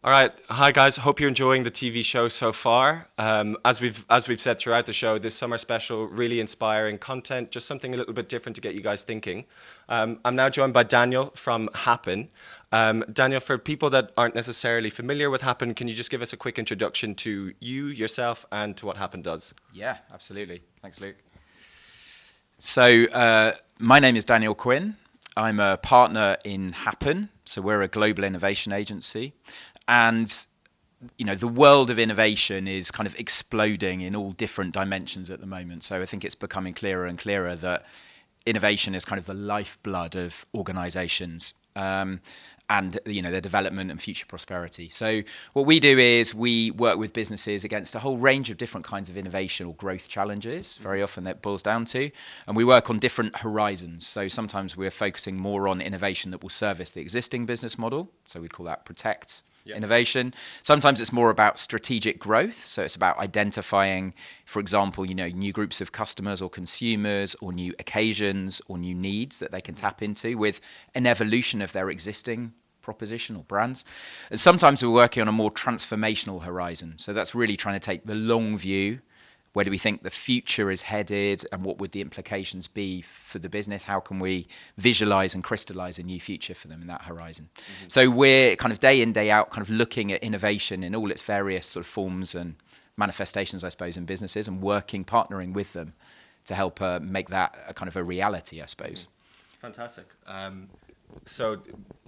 All right, hi guys. Hope you're enjoying the TV show so far. As we've said throughout the show, this summer special really inspiring content, just something a little bit different to get you guys thinking. I'm now joined by Daniel from Happen. Daniel, for people that aren't necessarily familiar with Happen, can you just give us a quick introduction to you, yourself, and to what Happen does? Yeah, absolutely. Thanks, Luke. My name is Daniel Quinn. I'm a partner in Happen. So we're a global innovation agency. And, the world of innovation is kind of exploding in all different dimensions at the moment. So I think it's becoming clearer and clearer that innovation is kind of the lifeblood of organizations. And their development and future prosperity. So what we do is we work with businesses against a whole range of different kinds of innovation or growth challenges. Very often that boils down to, and we work on different horizons. So sometimes we're focusing more on innovation that will service the existing business model. So we'd call that protect. Yep. Innovation. Sometimes it's more about strategic growth. So it's about identifying, for example, new groups of customers or consumers or new occasions or new needs that they can tap into with an evolution of their existing proposition or brands. And sometimes we're working on a more transformational horizon. So that's really trying to take the long view. Where do we think the future is headed and what would the implications be for the business? How can we visualize and crystallize a new future for them in that horizon? Mm-hmm. So we're kind of day in, day out kind of looking at innovation in all its various sort of forms and manifestations, I suppose, in businesses and partnering with them to help make that a kind of a reality, I suppose. Fantastic. So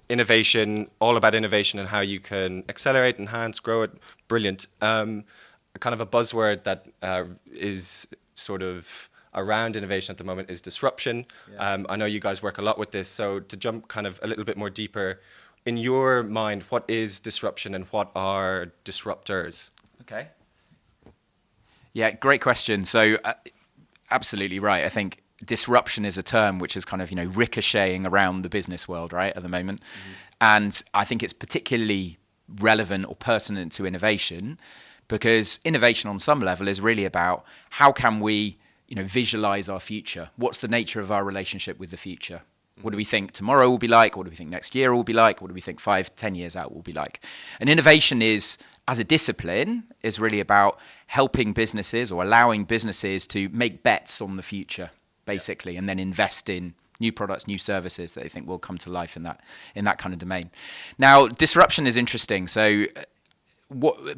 innovation, all about innovation and how you can accelerate, enhance, grow it. Brilliant. Kind of a buzzword that is sort of around innovation at the moment is disruption. Yeah. I know you guys work a lot with this, so to jump kind of a little bit more deeper, in your mind, what is disruption and what are disruptors? Okay. Yeah, great question. So absolutely right. I think disruption is a term which is kind of, ricocheting around the business world, right, at the moment. Mm-hmm. And I think it's particularly relevant or pertinent to innovation because innovation on some level is really about how can we, visualize our future? What's the nature of our relationship with the future? Mm-hmm. What do we think tomorrow will be like? What do we think next year will be like? What do we think 5-10 years out will be like? And innovation is, as a discipline, is really about helping businesses or allowing businesses to make bets on the future, basically, and then invest in new products, new services that they think will come to life in that kind of domain. Now, disruption is interesting. So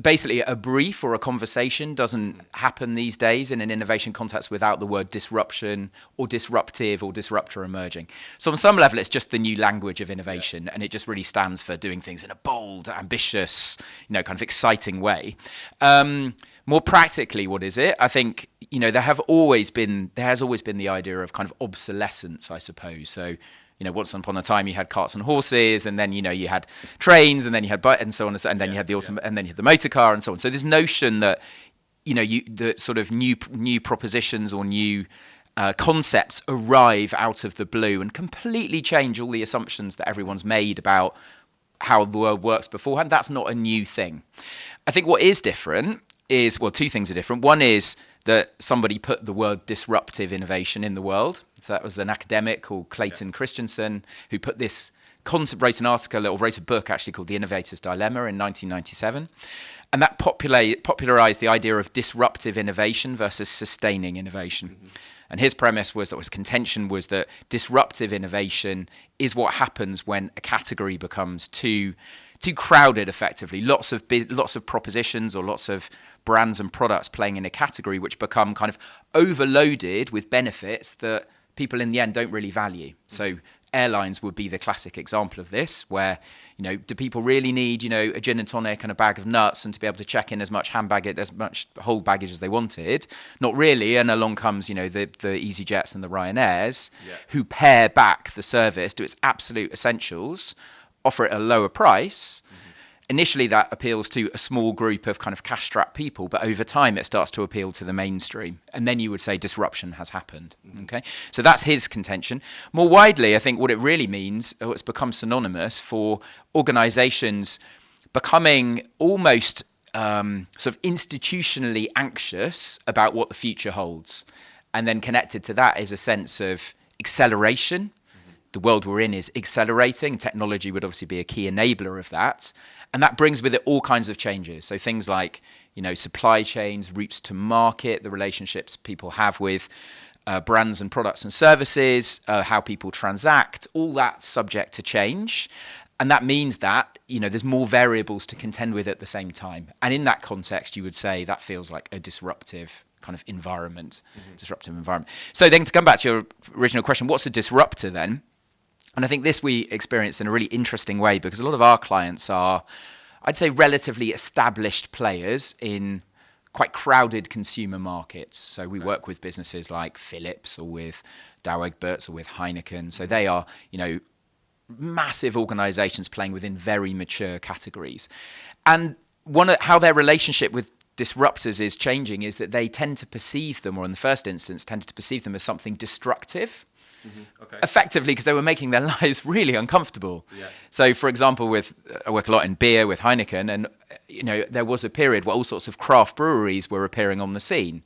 basically a brief or a conversation doesn't happen these days in an innovation context without the word disruption or disruptive or disruptor emerging. So on some level, it's just the new language of innovation, and it just really stands for doing things in a bold, ambitious, kind of exciting way. More practically, what is it? I think, there has always been the idea of kind of obsolescence, I suppose. So, once upon a time you had carts and horses, and then you had trains, and then you had and so on, and then you had and then you had the motor car, and so on. So this notion that the sort of new propositions or new concepts arrive out of the blue and completely change all the assumptions that everyone's made about how the world works beforehand. That's not a new thing. I think what is different is, well, two things are different. One is that somebody put the word disruptive innovation in the world. So that was an academic called Clayton Christensen who put this concept, wrote an article or wrote a book actually called The Innovator's Dilemma in 1997. And that popularized the idea of disruptive innovation versus sustaining innovation. Mm-hmm. And his premise was, that his contention was that disruptive innovation is what happens when a category becomes too crowded, effectively. Lots of propositions or lots of brands and products playing in a category which become kind of overloaded with benefits that people in the end don't really value. So airlines would be the classic example of this, where, do people really need, a gin and tonic and a bag of nuts and to be able to check in as much hold baggage as they wanted? Not really. And along comes, the EasyJets and the Ryanairs, who pare back the service to its absolute essentials, offer it at a lower price. Mm-hmm. Initially, that appeals to a small group of kind of cash-strapped people, but over time, it starts to appeal to the mainstream. And then you would say disruption has happened. Mm-hmm. Okay, so that's his contention. More widely, I think what it really means, or it's become synonymous for organizations becoming almost sort of institutionally anxious about what the future holds. And then connected to that is a sense of acceleration. The world we're in is accelerating. Technology would obviously be a key enabler of that. And that brings with it all kinds of changes. So things like, supply chains, routes to market, the relationships people have with brands and products and services, how people transact, all that's subject to change. And that means that, there's more variables to contend with at the same time. And in that context, you would say that feels like a disruptive kind of environment, disruptive environment. So then to come back to your original question, what's a disruptor then? And I think this we experience in a really interesting way because a lot of our clients are, I'd say, relatively established players in quite crowded consumer markets. So we work with businesses like Philips or with Dow Egberts or with Heineken. So they are, massive organizations playing within very mature categories. And how their relationship with disruptors is changing is that they tend to perceive them, or in the first instance, tend to perceive them as something destructive. Okay. Effectively, because they were making their lives really uncomfortable. Yeah. So, for example, I work a lot in beer with Heineken, and there was a period where all sorts of craft breweries were appearing on the scene,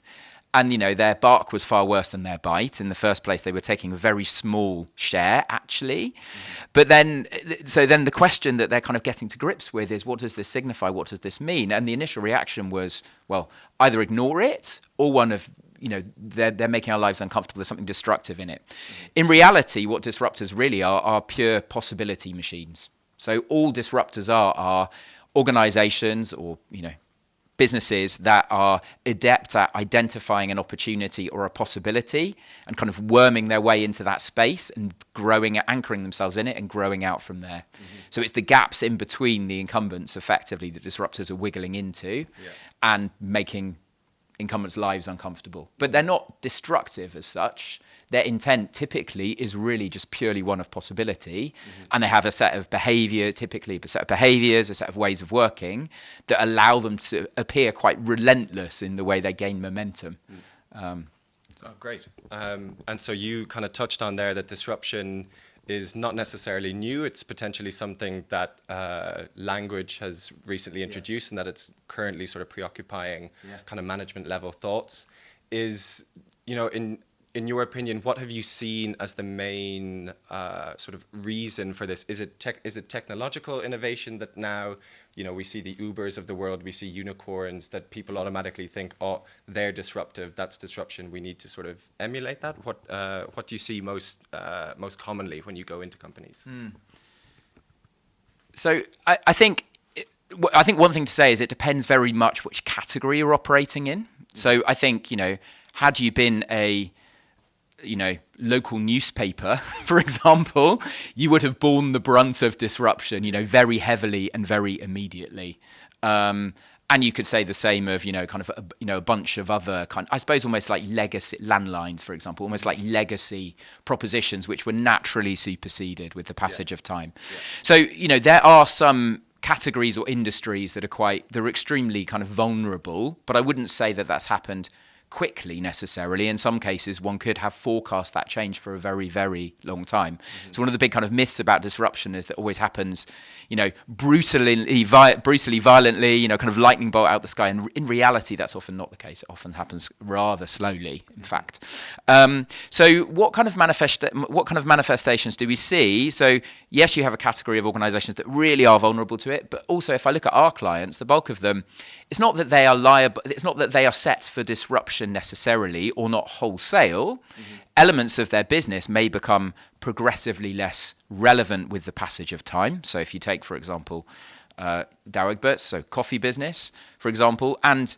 and their bark was far worse than their bite. In the first place, they were taking a very small share, actually. But then the question that they're kind of getting to grips with is, what does this signify? What does this mean? And the initial reaction was, well, either ignore it or one of they're making our lives uncomfortable. There's something destructive in it. In reality, what disruptors really are pure possibility machines. So all disruptors are organizations or, businesses that are adept at identifying an opportunity or a possibility and kind of worming their way into that space and growing, anchoring themselves in it and growing out from there. So it's the gaps in between the incumbents effectively that disruptors are wiggling into and making incumbents' lives uncomfortable. But they're not destructive as such. Their intent typically is really just purely one of possibility, and they have a set of behavior, typically a set of behaviors, a set of ways of working that allow them to appear quite relentless in the way they gain momentum. Great. And so you kind of touched on there that disruption is not necessarily new. It's potentially something that language has recently introduced and that it's currently sort of preoccupying kind of management level thoughts. In your opinion, what have you seen as the main sort of reason for this? Is it technological innovation that now, we see the Ubers of the world, we see unicorns that people automatically think, oh, they're disruptive, that's disruption, we need to sort of emulate that? What do you see most commonly when you go into companies? So I think one thing to say is it depends very much which category you're operating in. So I think, had you been a local newspaper, for example, you would have borne the brunt of disruption, very heavily and very immediately. And you could say the same of, kind of, a bunch of other I suppose almost like legacy landlines, for example, almost like legacy propositions, which were naturally superseded with the passage of time. So, there are some categories or industries that are extremely kind of vulnerable, but I wouldn't say that that's happened quickly necessarily. In some cases, one could have forecast that change for a very, very long time. So one of the big kind of myths about disruption is that it always happens, brutally, violently, kind of lightning bolt out the sky. And in reality, that's often not the case. It often happens rather slowly, in fact. So what kind of manifestations do we see? So yes, you have a category of organizations that really are vulnerable to it, but also if I look at our clients, the bulk of them, it's not that they are liable, it's not that they are set for disruption necessarily or not wholesale. Elements of their business may become progressively less relevant with the passage of time. So if you take, for example, Dow Egberts, so coffee business, for example, and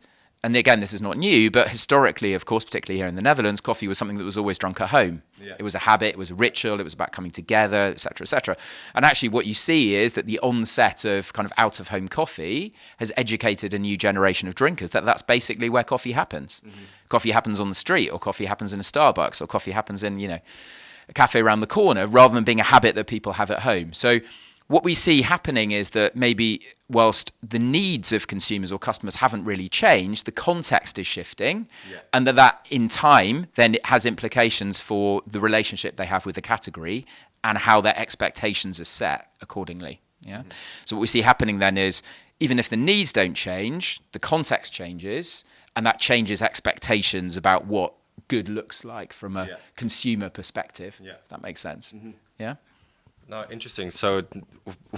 again, this is not new, but historically, of course, particularly here in the Netherlands, coffee was something that was always drunk at home. It was a habit, it was a ritual, it was about coming together, et cetera, et cetera. And actually what you see is that the onset of kind of out-of-home coffee has educated a new generation of drinkers that's basically where coffee happens. Coffee happens on the street, or coffee happens in a Starbucks, or coffee happens in, a cafe around the corner, rather than being a habit that people have at home. So what we see happening is that maybe whilst the needs of consumers or customers haven't really changed, the context is shifting, and that in time then it has implications for the relationship they have with the category and how their expectations are set accordingly. So what we see happening then is even if the needs don't change, the context changes, and that changes expectations about what good looks like from a consumer perspective. If that makes sense. Yeah. No, interesting. So,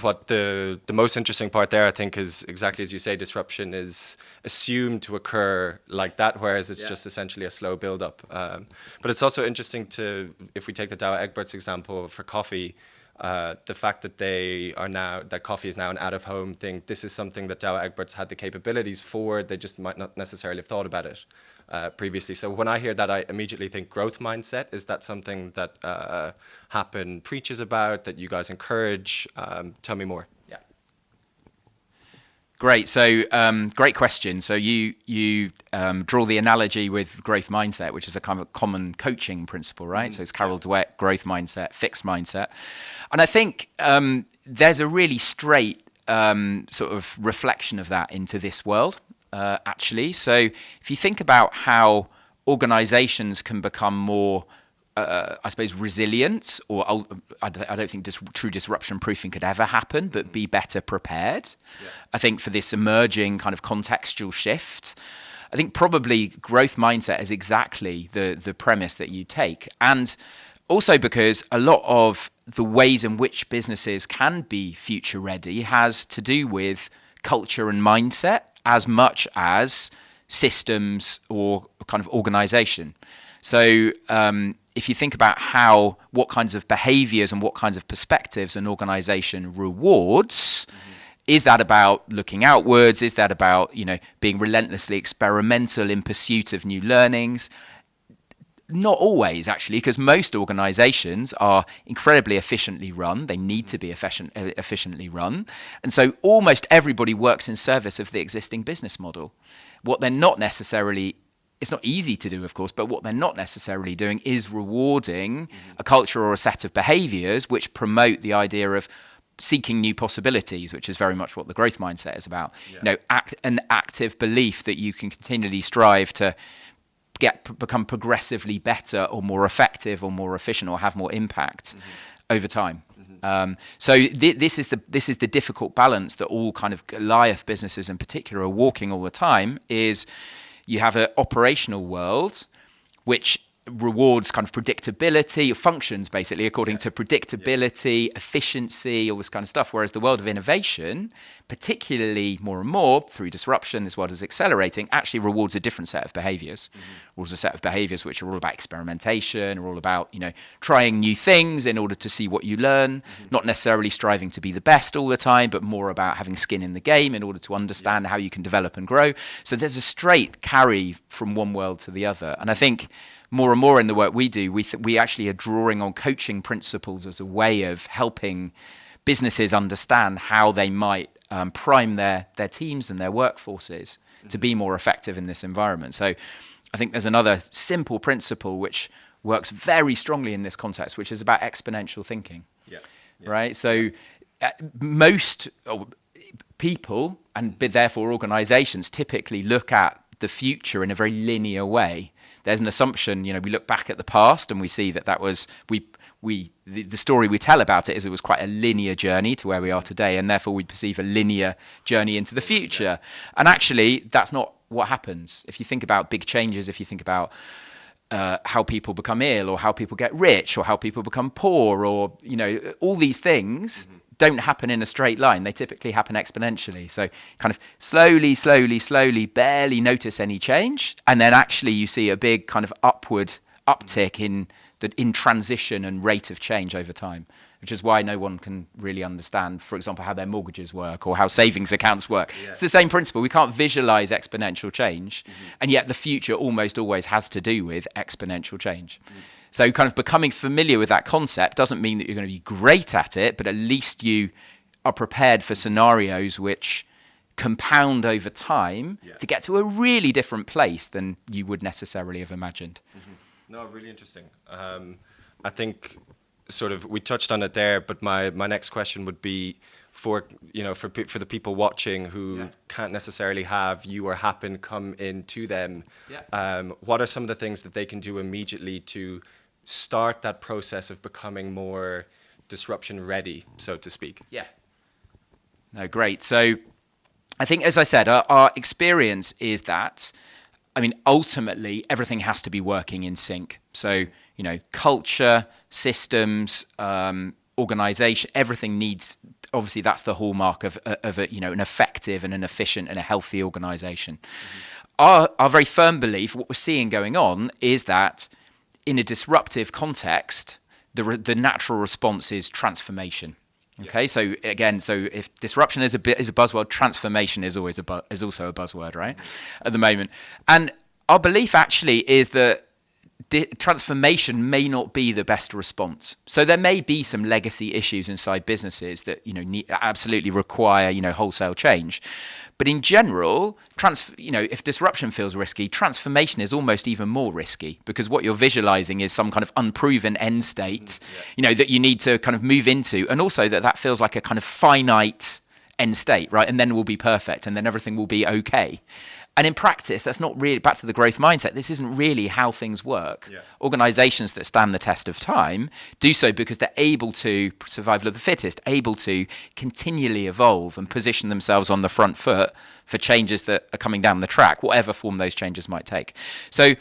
what the most interesting part there, I think, is exactly as you say, disruption is assumed to occur like that, whereas it's just essentially a slow build up. But it's also interesting to, if we take the Dow Egberts example for coffee, the fact that that coffee is now an out of home thing. This is something that Dow Egberts had the capabilities for. They just might not necessarily have thought about it previously. So when I hear that, I immediately think growth mindset. Is that something that Happen preaches about, that you guys encourage? Tell me more. Yeah. Great. So, great question. So you draw the analogy with growth mindset, which is a kind of common coaching principle, right? So it's Carol Dweck, growth mindset, fixed mindset, and I think there's a really straight sort of reflection of that into this world. Actually. So if you think about how organizations can become more, I suppose, resilient, or I don't think true disruption proofing could ever happen, but be better prepared. Yeah. I think for this emerging kind of contextual shift, I think probably growth mindset is exactly the premise that you take. And also because a lot of the ways in which businesses can be future ready has to do with culture and mindset, as much as systems or kind of organization. So if you think about what kinds of behaviors and what kinds of perspectives an organization rewards, is that about looking outwards? Is that about, being relentlessly experimental in pursuit of new learnings? Not always, actually, because most organizations are incredibly efficiently run. They need to be efficiently run. And so almost everybody works in service of the existing business model. What they're not necessarily, it's not easy to do, of course, but what they're not necessarily doing is rewarding a culture or a set of behaviors which promote the idea of seeking new possibilities, which is very much what the growth mindset is about. Yeah. An active belief that you can continually strive to become progressively better or more effective or more efficient or have more impact over time. So this is the difficult balance that all kind of Goliath businesses in particular are walking all the time. Is you have an operational world which rewards kind of predictability, functions basically according to predictability, efficiency, all this kind of stuff. Whereas the world of innovation, particularly more and more through disruption, this world is accelerating, actually rewards a different set of behaviors. Rewards a set of behaviors which are all about experimentation, are all about, trying new things in order to see what you learn, not necessarily striving to be the best all the time, but more about having skin in the game in order to understand how you can develop and grow. So there's a straight carry from one world to the other. And I think more and more in the work we do, we actually are drawing on coaching principles as a way of helping businesses understand how they might prime their teams and their workforces to be more effective in this environment. So I think there's another simple principle which works very strongly in this context, which is about exponential thinking. Yeah. Right? So most people, and therefore organizations, typically look at the future in a very linear way. There's an assumption, we look back at the past and we see that was, the story we tell about it is it was quite a linear journey to where we are today, and therefore we perceive a linear journey into the future. And actually, that's not what happens. If you think about big changes, if you think about how people become ill, or how people get rich, or how people become poor, or, all these things don't happen in a straight line. They typically happen exponentially. So kind of slowly, barely notice any change. And then actually you see a big kind of upward uptick in transition and rate of change over time, which is why no one can really understand, for example, how their mortgages work or how savings accounts work. Yeah. It's the same principle. We can't visualize exponential change, and yet the future almost always has to do with exponential change. So kind of becoming familiar with that concept doesn't mean that you're going to be great at it, but at least you are prepared for scenarios which compound over time to get to a really different place than you would necessarily have imagined. No, really interesting. I think sort of we touched on it there, but my next question would be for the people watching who can't necessarily have you or Happen come in to them. What are some of the things that they can do immediately to start that process of becoming more disruption ready, so to speak? Yeah. No, great. So I think, as I said, our experience is that, ultimately everything has to be working in sync. So, culture, systems, organization, everything needs, obviously that's the hallmark of a, an effective and an efficient and a healthy organization. Our very firm belief, what we're seeing going on, is that in a disruptive context, the natural response is transformation. Okay, so again, if disruption is a buzzword, transformation is always is also a buzzword, right? At the moment, and our belief actually is that transformation may not be the best response. So there may be some legacy issues inside businesses that absolutely require wholesale change. But in general, if disruption feels risky, transformation is almost even more risky, because what you're visualizing is some kind of unproven end state, that you need to kind of move into, and also that feels like a kind of finite end state, right? And then we'll be perfect, and then everything will be okay. And in practice, that's not really, back to the growth mindset, this isn't really how things work. Yeah. Organizations that stand the test of time do so because they're able to, survival of the fittest, able to continually evolve and position themselves on the front foot for changes that are coming down the track, whatever form those changes might take. So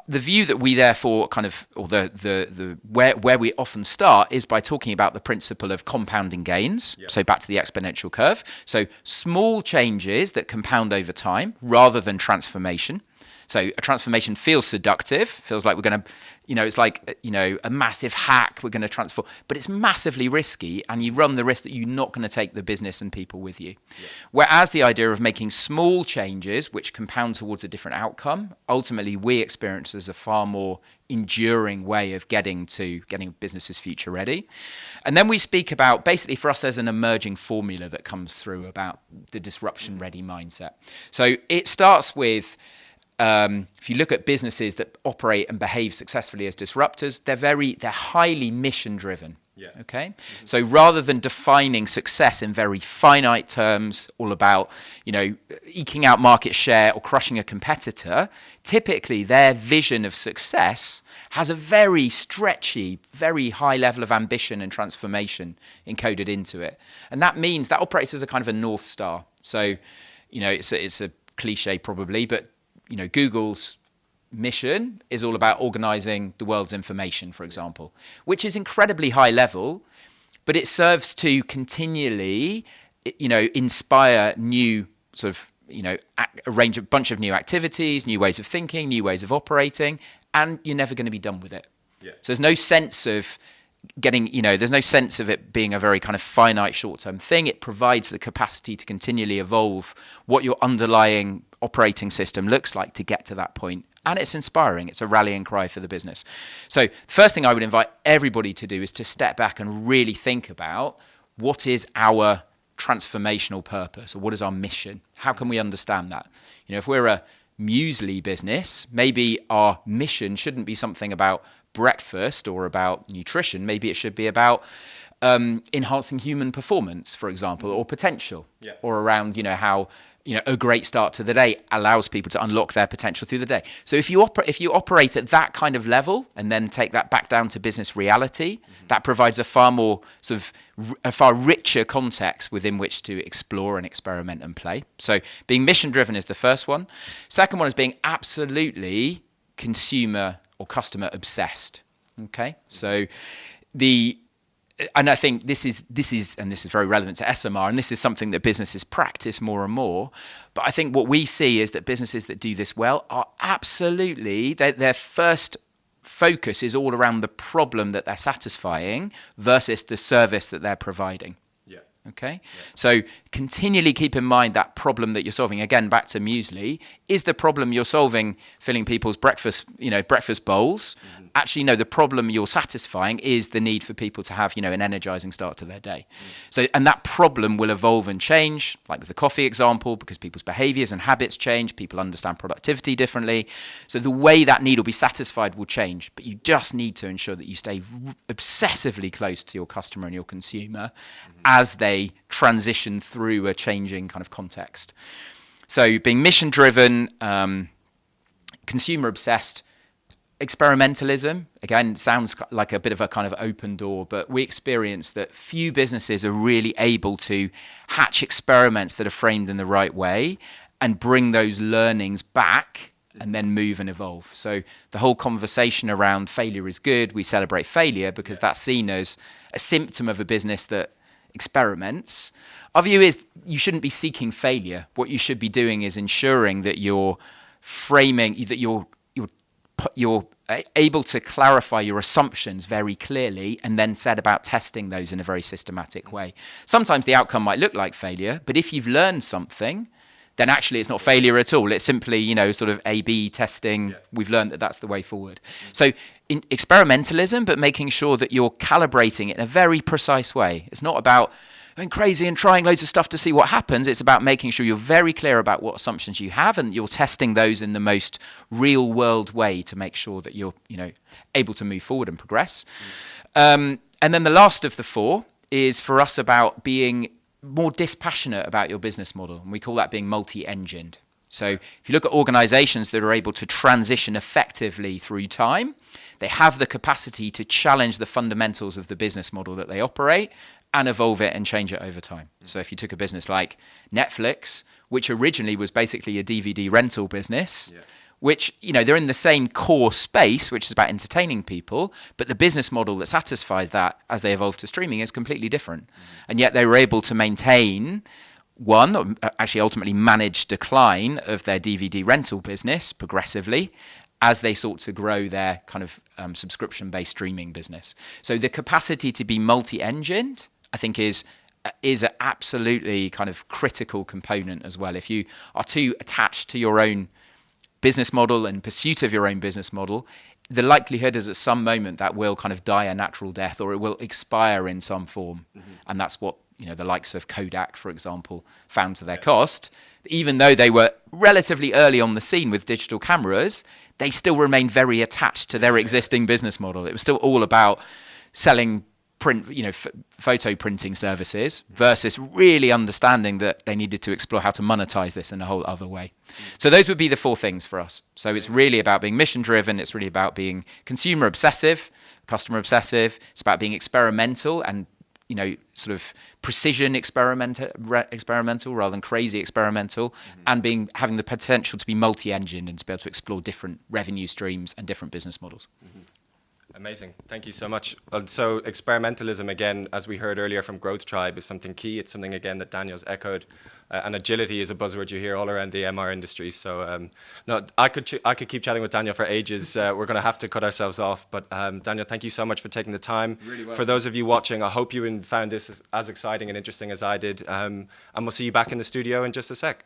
the view that we therefore kind of, or where we often start, is by talking about the principle of compounding gains. Yep. So back to the exponential curve. So small changes that compound over time rather than transformation. So a transformation feels seductive, feels like we're going to, it's like, a massive hack, we're going to transform, but it's massively risky, and you run the risk that you're not going to take the business and people with you. Yeah. Whereas the idea of making small changes which compound towards a different outcome, ultimately we experience as a far more enduring way of getting businesses future ready. And then we speak about, basically for us, there's an emerging formula that comes through about the disruption ready mindset. So it starts with, if you look at businesses that operate and behave successfully as disruptors, they're highly mission driven. Yeah. Okay. Mm-hmm. So rather than defining success in very finite terms, all about, eking out market share or crushing a competitor, typically their vision of success has a very stretchy, very high level of ambition and transformation encoded into it. And that means that operates as a kind of a North Star. So, it's a cliche probably, but Google's mission is all about organizing the world's information, for example, which is incredibly high level, but it serves to continually, inspire new sort of, a bunch of new activities, new ways of thinking, new ways of operating, and you're never going to be done with it. Yeah. So there's no sense of there's no sense of it being a very kind of finite short-term thing. It provides the capacity to continually evolve what your underlying operating system looks like to get to that point. And it's inspiring. It's a rallying cry for the business. So first thing I would invite everybody to do is to step back and really think about, what is our transformational purpose, or what is our mission? How can we understand that? If we're a muesli business, maybe our mission shouldn't be something about breakfast or about nutrition. Maybe it should be about enhancing human performance, for example, or potential, or around how a great start to the day allows people to unlock their potential through the day. So if you operate at that kind of level and then take that back down to business reality, that provides a far richer context within which to explore and experiment and play. So being mission driven is the first one. Second one is being absolutely consumer or customer obsessed. Okay, so and I think this is very relevant to ESOMAR, and this is something that businesses practice more and more. But I think what we see is that businesses that do this well are absolutely, their first focus is all around the problem that they're satisfying versus the service that they're providing. Yeah. Okay. Yeah. So continually keep in mind that problem that you're solving. Again, back to muesli, is the problem you're solving filling people's breakfast bowls? Mm-hmm. Actually, no, the problem you're satisfying is the need for people to have, an energizing start to their day. So, and that problem will evolve and change, like with the coffee example, because people's behaviors and habits change, people understand productivity differently. So the way that need will be satisfied will change, but you just need to ensure that you stay obsessively close to your customer and your consumer as they transition through a changing kind of context. So being mission driven, consumer obsessed. Experimentalism, again, sounds like a bit of a kind of open door, but we experience that few businesses are really able to hatch experiments that are framed in the right way and bring those learnings back and then move and evolve. So the whole conversation around failure is good. We celebrate failure because that's seen as a symptom of a business that experiments. Our view is you shouldn't be seeking failure. What you should be doing is ensuring that you're framing, that you're able to clarify your assumptions very clearly and then set about testing those in a very systematic way. Sometimes the outcome might look like failure, but if you've learned something, then actually it's not failure at all. It's simply, sort of A/B testing. Yeah. We've learned that that's the way forward. So in experimentalism, but making sure that you're calibrating it in a very precise way. It's not about going crazy and trying loads of stuff to see what happens. It's about making sure you're very clear about what assumptions you have and you're testing those in the most real world way to make sure that you're, able to move forward and progress. And then the last of the four is for us about being more dispassionate about your business model. And we call that being multi-engined. So if you look at organizations that are able to transition effectively through time, they have the capacity to challenge the fundamentals of the business model that they operate and evolve it and change it over time. So if you took a business like Netflix, which originally was basically a DVD rental business, which, they're in the same core space, which is about entertaining people, but the business model that satisfies that as they evolve to streaming is completely different. And yet they were able to maintain actually ultimately manage decline of their DVD rental business progressively as they sought to grow their kind of subscription-based streaming business. So the capacity to be multi-engined, I think, is an absolutely kind of critical component as well. If you are too attached to your own business model and pursuit of your own business model, the likelihood is at some moment that will kind of die a natural death or it will expire in some form. And that's what the likes of Kodak, for example, found to their cost. Even though they were relatively early on the scene with digital cameras, they still remained very attached to their existing business model. It was still all about selling photo printing services versus really understanding that they needed to explore how to monetize this in a whole other way. So those would be the four things for us. So it's really about being mission driven. It's really about being consumer obsessive, customer obsessive. It's about being experimental and sort of precision experimental rather than crazy experimental, and having the potential to be multi-engined and to be able to explore different revenue streams and different business models. Amazing. Thank you so much. So experimentalism, again, as we heard earlier from Growth Tribe, is something key. It's something, again, that Daniel's echoed. And agility is a buzzword you hear all around the MR industry. So I could keep chatting with Daniel for ages. We're going to have to cut ourselves off. But Daniel, thank you so much for taking the time. Really well. For those of you watching, I hope you found this as exciting and interesting as I did. And we'll see you back in the studio in just a sec.